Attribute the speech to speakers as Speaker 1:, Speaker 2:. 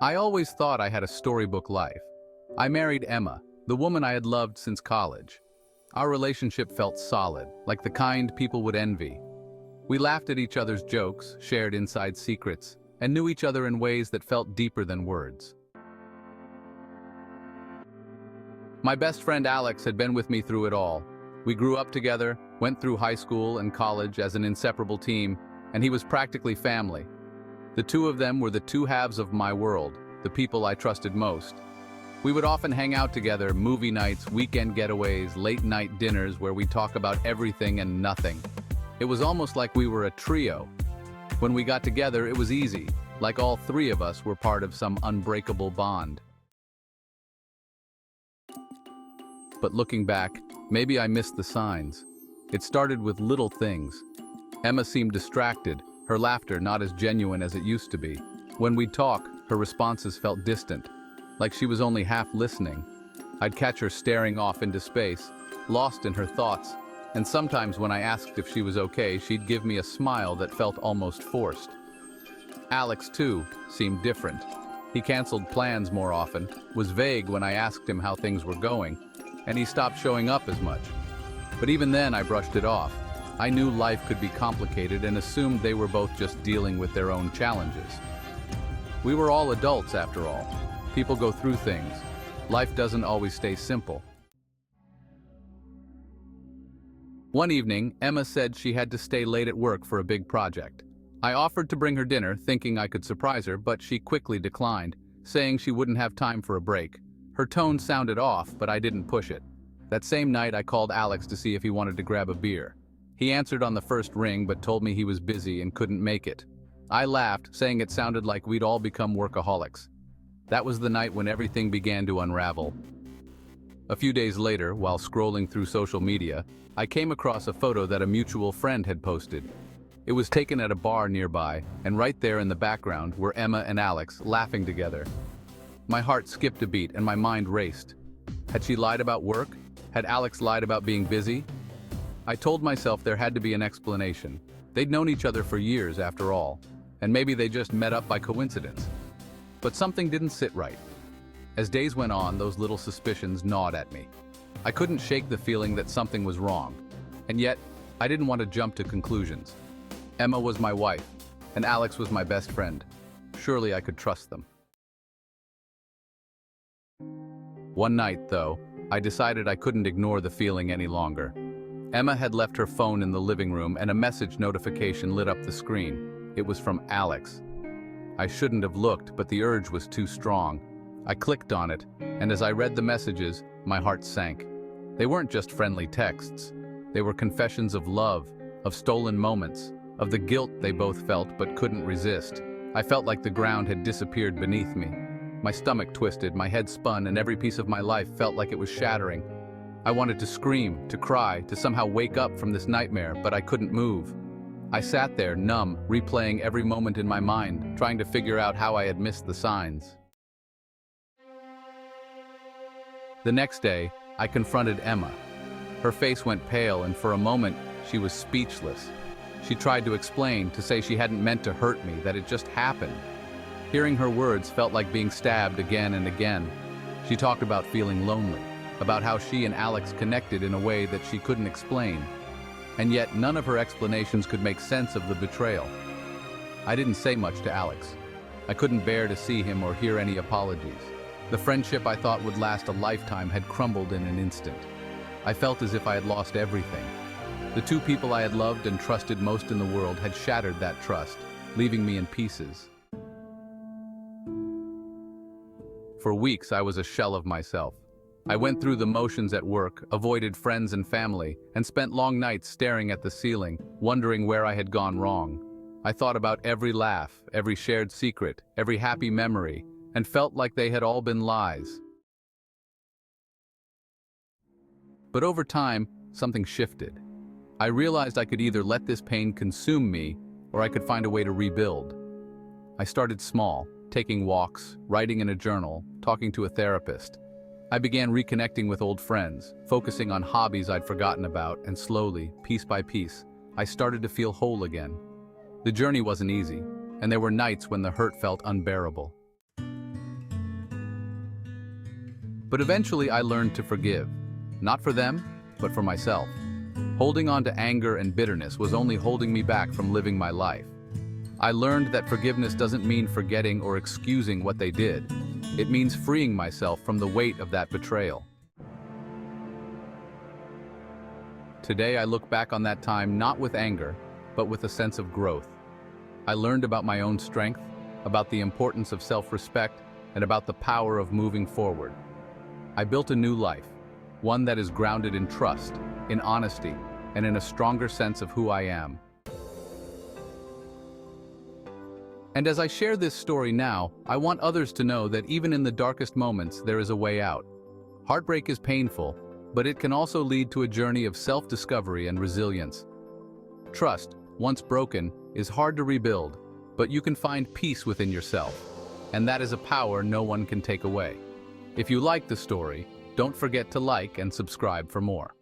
Speaker 1: I always thought I had a storybook life. I married Emma, the woman I had loved since college. Our relationship felt solid, like the kind people would envy. We laughed at each other's jokes, shared inside secrets, and knew each other in ways that felt deeper than words. My best friend Alex had been with me through it all. We grew up together, went through high school and college as an inseparable team, and he was practically family. The two of them were the two halves of my world, the people I trusted most. We would often hang out together, movie nights, weekend getaways, late-night dinners where we'd talk about everything and nothing. It was almost like we were a trio. When we got together, it was easy, like all three of us were part of some unbreakable bond. But looking back, maybe I missed the signs. It started with little things. Emma seemed distracted, her laughter not as genuine as it used to be. When we'd talk, her responses felt distant, like she was only half listening. I'd catch her staring off into space, lost in her thoughts, and sometimes when I asked if she was okay, she'd give me a smile that felt almost forced. Alex, too, seemed different. He canceled plans more often, was vague when I asked him how things were going, and he stopped showing up as much. But even then, I brushed it off. I knew life could be complicated and assumed they were both just dealing with their own challenges. We were all adults, after all. People go through things. Life doesn't always stay simple. One evening, Emma said she had to stay late at work for a big project. I offered to bring her dinner, thinking I could surprise her, but she quickly declined, saying she wouldn't have time for a break. Her tone sounded off, but I didn't push it. That same night, I called Alex to see if he wanted to grab a beer. He answered on the first ring, but told me he was busy and couldn't make it. I laughed, saying it sounded like we'd all become workaholics. That was the night when everything began to unravel. A few days later, while scrolling through social media, I came across a photo that a mutual friend had posted. It was taken at a bar nearby, and right there in the background were Emma and Alex laughing together. My heart skipped a beat and my mind raced. Had she lied about work? Had Alex lied about being busy? I told myself there had to be an explanation. They'd known each other for years, after all, and maybe they just met up by coincidence. But something didn't sit right. As days went on, those little suspicions gnawed at me. I couldn't shake the feeling that something was wrong, and yet, I didn't want to jump to conclusions. Emma was my wife, and Alex was my best friend. Surely I could trust them. One night, though, I decided I couldn't ignore the feeling any longer. Emma had left her phone in the living room and a message notification lit up the screen. It was from Alex. I shouldn't have looked, but the urge was too strong. I clicked on it, and as I read the messages, my heart sank. They weren't just friendly texts. They were confessions of love, of stolen moments, of the guilt they both felt but couldn't resist. I felt like the ground had disappeared beneath me. My stomach twisted, my head spun, and every piece of my life felt like it was shattering. I wanted to scream, to cry, to somehow wake up from this nightmare, but I couldn't move. I sat there, numb, replaying every moment in my mind, trying to figure out how I had missed the signs. The next day, I confronted Emma. Her face went pale, and for a moment, she was speechless. She tried to explain, to say she hadn't meant to hurt me, that it just happened. Hearing her words felt like being stabbed again and again. She talked about feeling lonely, about how she and Alex connected in a way that she couldn't explain. And yet none of her explanations could make sense of the betrayal. I didn't say much to Alex. I couldn't bear to see him or hear any apologies. The friendship I thought would last a lifetime had crumbled in an instant. I felt as if I had lost everything. The two people I had loved and trusted most in the world had shattered that trust, leaving me in pieces. For weeks, I was a shell of myself. I went through the motions at work, avoided friends and family, and spent long nights staring at the ceiling, wondering where I had gone wrong. I thought about every laugh, every shared secret, every happy memory, and felt like they had all been lies. But over time, something shifted. I realized I could either let this pain consume me, or I could find a way to rebuild. I started small, taking walks, writing in a journal, talking to a therapist. I began reconnecting with old friends, focusing on hobbies I'd forgotten about, and slowly, piece by piece, I started to feel whole again. The journey wasn't easy, and there were nights when the hurt felt unbearable. But eventually I learned to forgive. Not for them, but for myself. Holding on to anger and bitterness was only holding me back from living my life. I learned that forgiveness doesn't mean forgetting or excusing what they did. It means freeing myself from the weight of that betrayal. Today I look back on that time not with anger, but with a sense of growth. I learned about my own strength, about the importance of self-respect, and about the power of moving forward. I built a new life, one that is grounded in trust, in honesty, and in a stronger sense of who I am. And as I share this story now, I want others to know that even in the darkest moments, there is a way out. Heartbreak is painful, but it can also lead to a journey of self-discovery and resilience. Trust, once broken, is hard to rebuild, but you can find peace within yourself, and that is a power no one can take away. If you like the story, don't forget to like and subscribe for more.